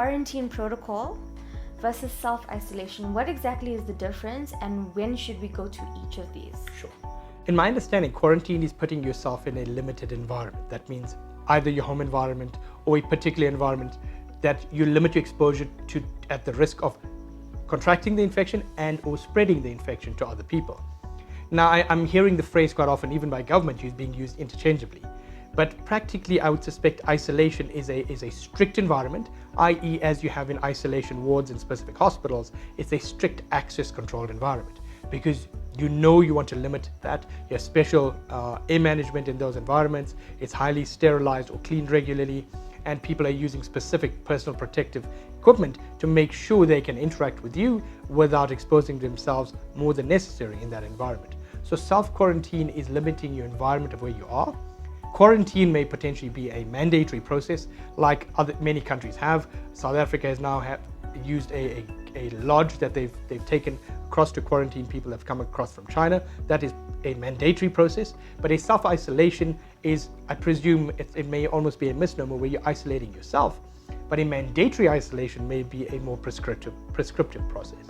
quarantine protocol versus self-isolation. What exactly is the difference, and when should we go to each of these? Sure. In my understanding, quarantine is putting yourself in a limited environment. That means either your home environment or a particular environment that you limit your exposure to at the risk of contracting the infection and or spreading the infection to other people. Now, I'm hearing the phrase quite often, even by government, being used interchangeably. But practically, I would suspect isolation is a strict environment, i.e. as you have in isolation wards in specific hospitals, it's a strict access controlled environment because you want to limit that. You have special air management in those environments. It's highly sterilized or cleaned regularly, and people are using specific personal protective equipment to make sure they can interact with you without exposing themselves more than necessary in that environment. So self-quarantine is limiting your environment of where you are. Quarantine may potentially be a mandatory process like many countries have. South Africa has now used a lodge that they've taken across to quarantine people that have come across from China. That is a mandatory process, but a self-isolation is, I presume, it may almost be a misnomer where you're isolating yourself, but a mandatory isolation may be a more prescriptive process.